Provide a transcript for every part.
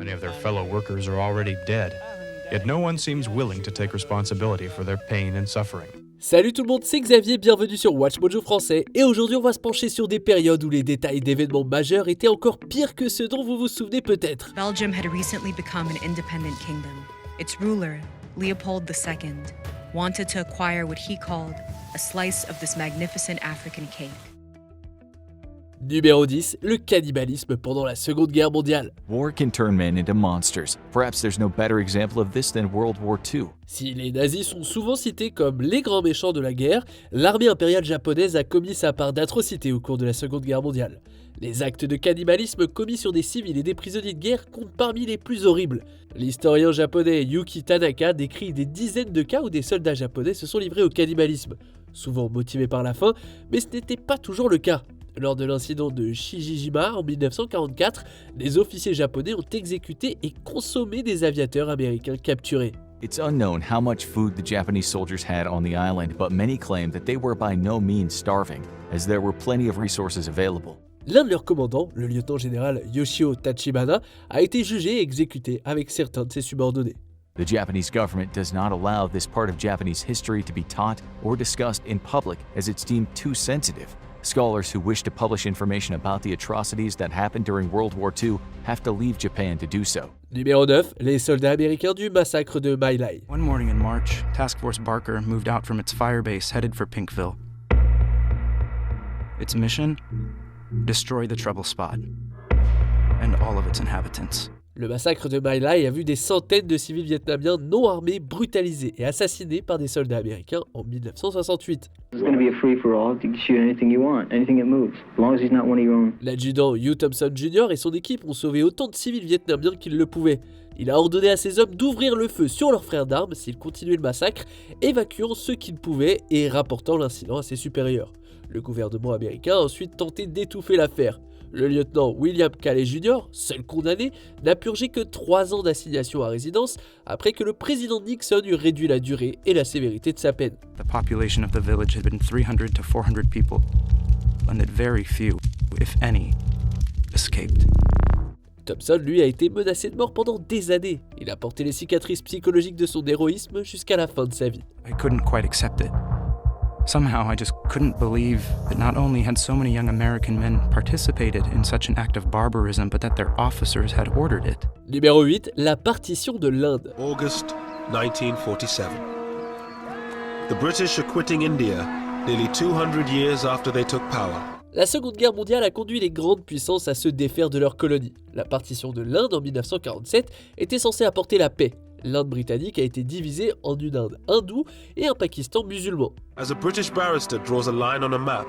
Many of their fellow workers are already dead, yet no one seems willing to take responsibility for their pain and suffering. Salut tout le monde, c'est Xavier, bienvenue sur Watch Mojo français, et aujourd'hui on va se pencher sur des périodes où les détails d'événements majeurs étaient encore pires que ceux dont vous vous souvenez peut-être. Belgium had recently become an independent kingdom. Its ruler, Leopold II, wanted to acquire what he called a slice of this magnificent African cake. Numéro 10, le cannibalisme pendant la Seconde Guerre mondiale. War can turn men into monsters. Perhaps there's no better example of this than World War II. Si les nazis sont souvent cités comme les grands méchants de la guerre, l'armée impériale japonaise a commis sa part d'atrocités au cours de la Seconde Guerre mondiale. Les actes de cannibalisme commis sur des civils et des prisonniers de guerre comptent parmi les plus horribles. L'historien japonais Yuki Tanaka décrit des dizaines de cas où des soldats japonais se sont livrés au cannibalisme, souvent motivés par la faim, mais ce n'était pas toujours le cas. Lors de l'incident de Shijijima en 1944, des officiers japonais ont exécuté et consommé des aviateurs américains capturés. It's unknown how much food the Japanese soldiers had on the island, but many claim that they were by no means starving, as there were plenty of resources available. L'un de leurs commandants, le lieutenant-général Yoshio Tachibana, a été jugé et exécuté avec certains de ses subordonnés. The Japanese government does not allow this part of Japanese history to be taught or discussed in public as it's deemed too sensitive. Scholars who wish to publish information about the atrocities that happened during World War II have to leave Japan to do so. Numéro 9, les soldats américains du massacre de My Lai. One morning in March, Task Force Barker moved out from its firebase headed for Pinkville. Its mission? Destroy the trouble spot and all of its inhabitants. Le massacre de My Lai a vu des centaines de civils vietnamiens non armés brutalisés et assassinés par des soldats américains en 1968. L'adjudant Hugh Thompson Jr. et son équipe ont sauvé autant de civils vietnamiens qu'ils le pouvaient. Il a ordonné à ses hommes d'ouvrir le feu sur leurs frères d'armes s'ils continuaient le massacre, évacuant ceux qui ne pouvaient et rapportant l'incident à ses supérieurs. Le gouvernement américain a ensuite tenté d'étouffer l'affaire. Le lieutenant William Calley Jr., seul condamné, n'a purgé que 3 ans d'assignation à résidence après que le président Nixon eut réduit la durée et la sévérité de sa peine. The population of the village had been 300 to 400 people, and that very few, if any, escaped. Thompson, lui, a été menacé de mort pendant des années. Il a porté les cicatrices psychologiques de son héroïsme jusqu'à la fin de sa vie. I couldn't quite accept it. Somehow I just couldn't believe that not only had so many young American men participated in such an act of barbarism, but that their officers had ordered it. Numéro 8, la partition de l'Inde. August 1947. The British are quitting India nearly 200 years after they took power. La Seconde Guerre mondiale a conduit les grandes puissances à se défaire de leurs colonies. La partition de l'Inde en 1947 était censée apporter la paix. L'Inde britannique a été divisée en une Inde hindoue et un Pakistan musulman. As a British barrister draws a line on a map,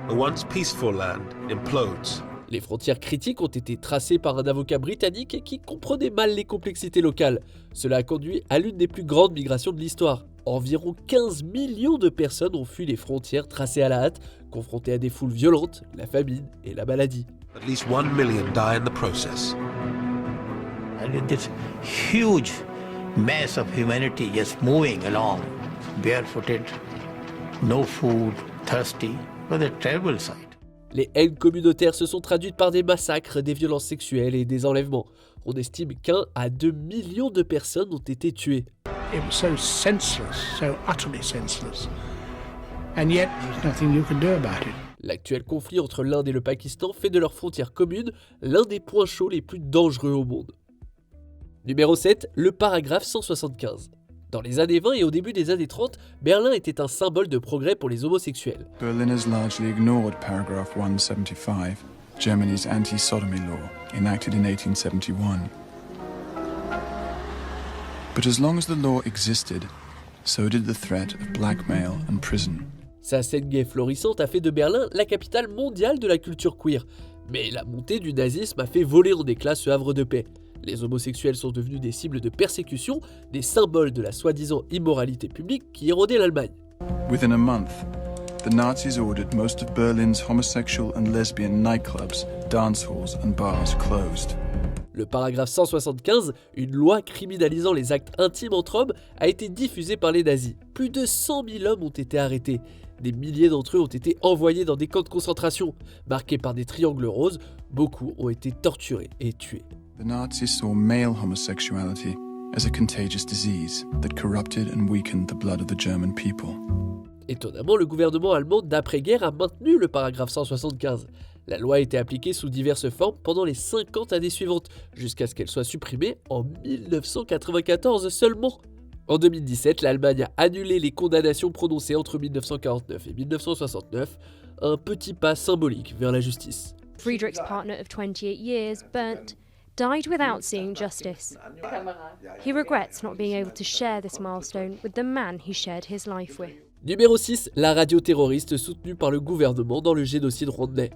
a once peaceful land implodes. Les frontières critiques ont été tracées par un avocat britannique qui comprenait mal les complexités locales. Cela a conduit à l'une des plus grandes migrations de l'histoire. Environ 15 millions de personnes ont fui les frontières tracées à la hâte, confrontées à des foules violentes, la famine et la maladie. At least 1 million die in the process. And with this huge mass of humanity just moving along, barefooted, no food, thirsty, it was a terrible sight. Les haines communautaires se sont traduites par des massacres, des violences sexuelles et des enlèvements. On estime qu'1 à 2 millions de personnes ont été tuées. It was so senseless, so utterly senseless. And yet, there's nothing you can do about it. L'actuel conflit entre l'Inde et le Pakistan fait de leurs frontières communes l'un des points chauds les plus dangereux au monde. Numéro 7, le paragraphe 175. Dans les années 20 et au début des années 30, Berlin était un symbole de progrès pour les homosexuels. Berlin has largely ignored paragraph 175, Germany's anti-sodomy law, enacted in 1871. But as long as the law existed, so did the threat of blackmail and prison. Sa scène gay florissante a fait de Berlin la capitale mondiale de la culture queer. Mais la montée du nazisme a fait voler en éclats ce havre de paix. Les homosexuels sont devenus des cibles de persécution, des symboles de la soi-disant immoralité publique qui érodait l'Allemagne. Within a month, the Nazis ordered most of Berlin's homosexual and lesbian nightclubs, dance halls and bars closed. Le paragraphe 175, une loi criminalisant les actes intimes entre hommes, a été diffusé par les nazis. Plus de 100 000 hommes ont été arrêtés. Des milliers d'entre eux ont été envoyés dans des camps de concentration. Marqués par des triangles roses, beaucoup ont été torturés et tués. The Nazis saw male homosexuality as a contagious disease that corrupted and weakened the blood of the German people. Étonnamment, le gouvernement allemand d'après-guerre a maintenu le paragraphe 175. La loi a été appliquée sous diverses formes pendant les 50 années suivantes, jusqu'à ce qu'elle soit supprimée en 1994 seulement. En 2017, l'Allemagne a annulé les condamnations prononcées entre 1949 et 1969, un petit pas symbolique vers la justice. Friedrich's partner of 28 years, Bernd, died without seeing justice. He regrets not being able to share this milestone with the man he shared his life with. Numéro 6, la radio terroriste soutenue par le gouvernement dans le génocide rwandais.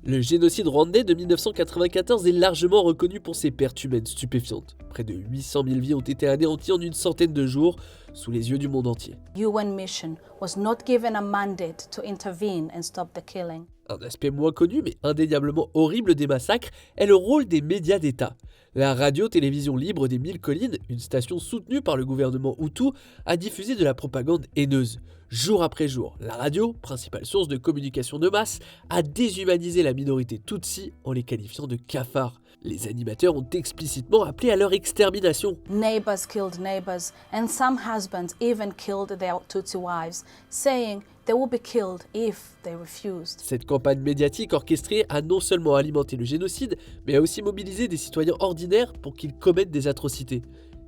Le génocide rwandais de 1994 est largement reconnu pour ses pertes humaines stupéfiantes. Près de 800 000 vies ont été anéanties en une centaine de jours, sous les yeux du monde entier. UN mission was not given a mandate to intervene and stop the killing. Un aspect moins connu mais indéniablement horrible des massacres est le rôle des médias d'État. La radio-télévision libre des Mille Collines, une station soutenue par le gouvernement Hutu, a diffusé de la propagande haineuse. Jour après jour, la radio, principale source de communication de masse, a déshumanisé la minorité Tutsi en les qualifiant de cafards. Les animateurs ont explicitement appelé à leur extermination. Neighbors killed neighbors, and some husbands even killed their Tutsi wives, saying they will be killed if they refused. Cette campagne médiatique orchestrée a non seulement alimenté le génocide, mais a aussi mobilisé des citoyens ordinaires pour qu'ils commettent des atrocités.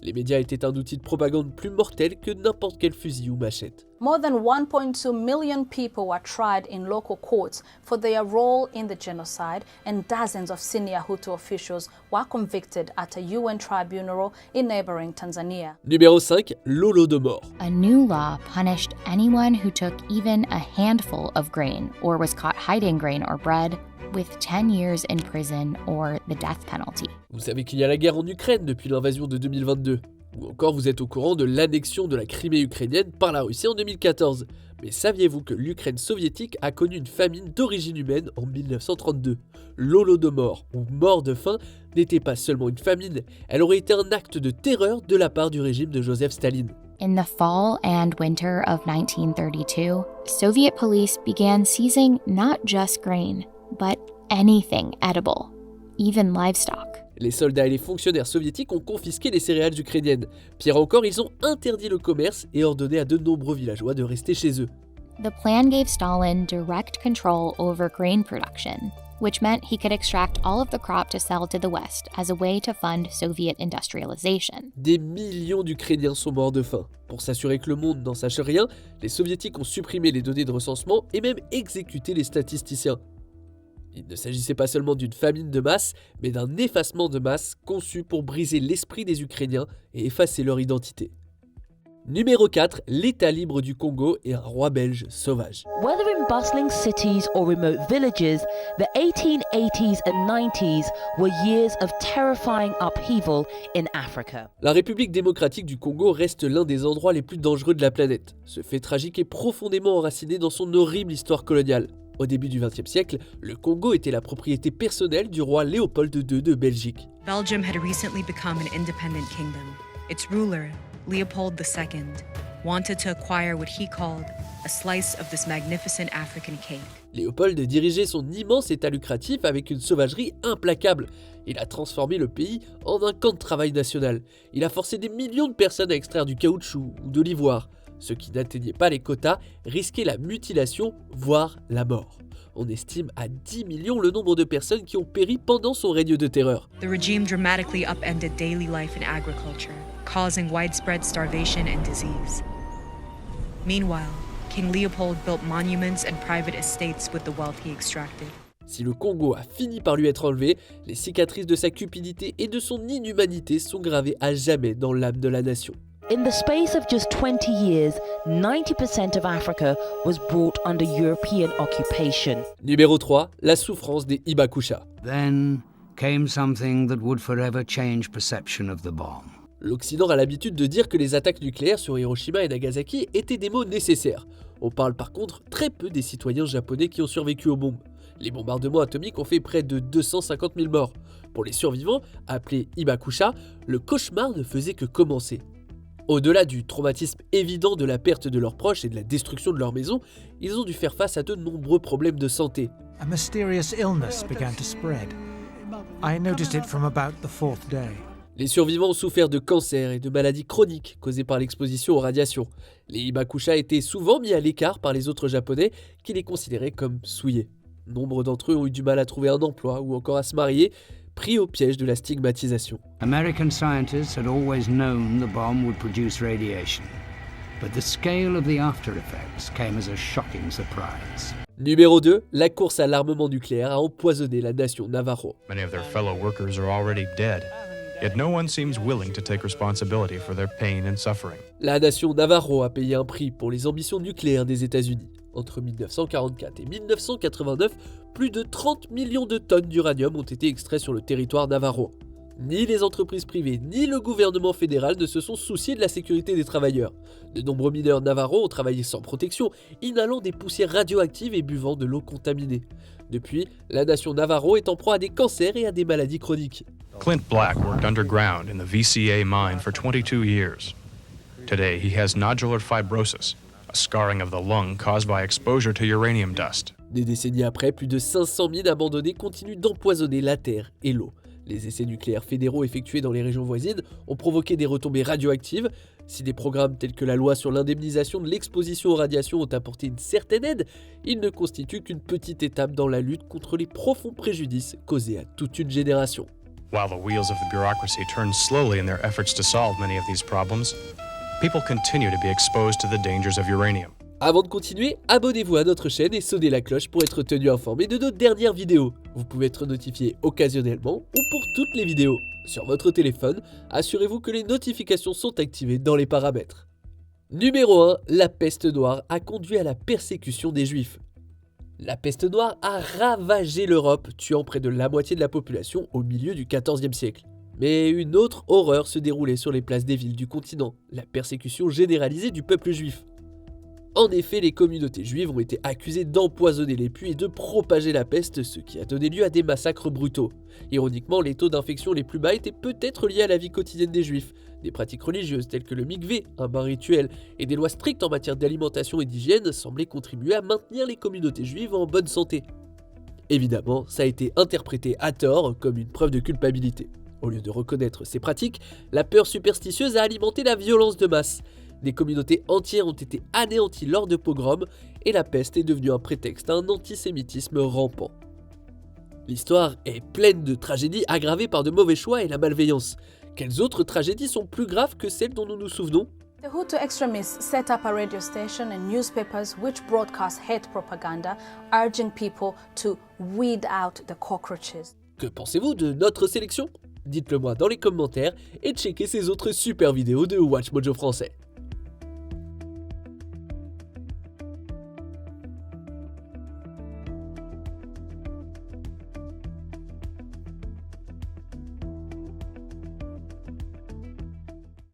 Les médias étaient un outil de propagande plus mortel que n'importe quel fusil ou machette. More than 1.2 million people were tried in local courts for their role in the genocide, and dozens of senior Hutu officials were convicted at a UN tribunal in neighboring Tanzania. Numéro 5, l'Holodomor. A new law punished anyone who took even a handful of grain or was caught hiding grain or bread with 10 years in prison or the death penalty. Vous savez qu'il y a la guerre en Ukraine depuis l'invasion de 2022. Ou encore vous êtes au courant de l'annexion de la Crimée ukrainienne par la Russie en 2014. Mais saviez-vous que l'Ukraine soviétique a connu une famine d'origine humaine en 1932 ? L'Holodomor, ou mort de faim, n'était pas seulement une famine, elle aurait été un acte de terreur de la part du régime de Joseph Staline. In the fall and winter of 1932, Soviet police began seizing not just grain, but anything edible, even livestock. Les soldats et les fonctionnaires soviétiques ont confisqué les céréales ukrainiennes. Pire encore, ils ont interdit le commerce et ordonné à de nombreux villageois de rester chez eux. The plan gave Stalin direct control over grain production, which meant he could extract all of the crop to sell to the West as a way to fund Soviet industrialization. Des millions d'Ukrainiens sont morts de faim. Pour s'assurer que le monde n'en sache rien, les soviétiques ont supprimé les données de recensement et même exécuté les statisticiens. Il ne s'agissait pas seulement d'une famine de masse, mais d'un effacement de masse conçu pour briser l'esprit des Ukrainiens et effacer leur identité. Numéro 4, l'État libre du Congo et un roi belge sauvage. Whether in bustling cities or remote villages, the 1880s and 90s were years of terrifying upheaval in Africa. La République démocratique du Congo reste l'un des endroits les plus dangereux de la planète. Ce fait tragique est profondément enraciné dans son horrible histoire coloniale. Au début du XXe siècle, le Congo était la propriété personnelle du roi Léopold II de Belgique. Belgium had recently become an independent kingdom. Its ruler, Leopold II, wanted to acquire what he called a slice of this magnificent African cake. Léopold dirigeait son immense état lucratif avec une sauvagerie implacable. Il a transformé le pays en un camp de travail national. Il a forcé des millions de personnes à extraire du caoutchouc ou de l'ivoire. Ceux qui n'atteignaient pas les quotas risquaient la mutilation, voire la mort. On estime à 10 millions le nombre de personnes qui ont péri pendant son règne de terreur. The regime dramatically upended daily life in agriculture, causing widespread starvation and disease. Meanwhile, King Leopold built monuments and private estates with the wealth he extracted. Si le Congo a fini par lui être enlevé, les cicatrices de sa cupidité et de son inhumanité sont gravées à jamais dans l'âme de la nation. In the space of just 20 years, 90% of Africa was brought under European occupation. Numéro 3, la souffrance des Hibakusha. Then came something that would forever change perception of the bomb. L'Occident a l'habitude de dire que les attaques nucléaires sur Hiroshima et Nagasaki étaient des maux nécessaires. On parle par contre très peu des citoyens japonais qui ont survécu aux bombes. Les bombardements atomiques ont fait près de 250 000 morts. Pour les survivants, appelés Hibakusha, le cauchemar ne faisait que commencer. Au-delà du traumatisme évident de la perte de leurs proches et de la destruction de leur maison, ils ont dû faire face à de nombreux problèmes de santé. A mysterious illness began to spread. I noticed it from about the fourth day. Les survivants ont souffert de cancers et de maladies chroniques causées par l'exposition aux radiations. Les Hibakusha étaient souvent mis à l'écart par les autres Japonais qui les considéraient comme souillés. Nombre d'entre eux ont eu du mal à trouver un emploi ou encore à se marier, pris au piège de la stigmatisation. American scientists had always known the bomb would produce radiation, but the scale of the after effects came as a shocking surprise. Numéro 2, la course à l'armement nucléaire a empoisonné la nation Navajo. Many of their fellow workers are already dead, yet no one seems willing to take responsibility for their pain and suffering. La nation Navajo a payé un prix pour les ambitions nucléaires des États-Unis. Entre 1944 et 1989, plus de 30 millions de tonnes d'uranium ont été extraits sur le territoire Navajo. Ni les entreprises privées, ni le gouvernement fédéral ne se sont souciés de la sécurité des travailleurs. De nombreux mineurs Navajo ont travaillé sans protection, inhalant des poussières radioactives et buvant de l'eau contaminée. Depuis, la nation Navajo est en proie à des cancers et à des maladies chroniques. Clint Black worked underground in the VCA mine for 22 years. Today, he has nodular fibrosis, a scarring of the lung caused by exposure to uranium dust. Des décennies après, plus de 500 mines abandonnées continuent d'empoisonner la terre et l'eau. Les essais nucléaires fédéraux effectués dans les régions voisines ont provoqué des retombées radioactives. Si des programmes tels que la loi sur l'indemnisation de l'exposition aux radiations ont apporté une certaine aide, ils ne constituent qu'une petite étape dans la lutte contre les profonds préjudices causés à toute une génération. While the wheels of the bureaucracy turn slowly in their efforts to solve many of these problems, people continue to be exposed to the dangers of uranium. Avant de continuer, abonnez-vous à notre chaîne et sonnez la cloche pour être tenu informé de nos dernières vidéos. Vous pouvez être notifié occasionnellement ou pour toutes les vidéos. Sur votre téléphone, assurez-vous que les notifications sont activées dans les paramètres. Numéro 1, la peste noire a conduit à la persécution des Juifs. La peste noire a ravagé l'Europe, tuant près de la moitié de la population au milieu du XIVe siècle. Mais une autre horreur se déroulait sur les places des villes du continent, la persécution généralisée du peuple juif. En effet, les communautés juives ont été accusées d'empoisonner les puits et de propager la peste, ce qui a donné lieu à des massacres brutaux. Ironiquement, les taux d'infection les plus bas étaient peut-être liés à la vie quotidienne des juifs. Des pratiques religieuses telles que le mikvé, un bain rituel, et des lois strictes en matière d'alimentation et d'hygiène semblaient contribuer à maintenir les communautés juives en bonne santé. Évidemment, ça a été interprété à tort comme une preuve de culpabilité. Au lieu de reconnaître ces pratiques, la peur superstitieuse a alimenté la violence de masse. Des communautés entières ont été anéanties lors de pogroms et la peste est devenue un prétexte à un antisémitisme rampant. L'histoire est pleine de tragédies aggravées par de mauvais choix et la malveillance. Quelles autres tragédies sont plus graves que celles dont nous nous souvenons ? The Hutu extremists set up a radio station and newspapers which broadcast hate propaganda, urging people to weed out the cockroaches. Que pensez-vous de notre sélection ? Dites-le moi dans les commentaires et checkez ces autres super vidéos de WatchMojo français.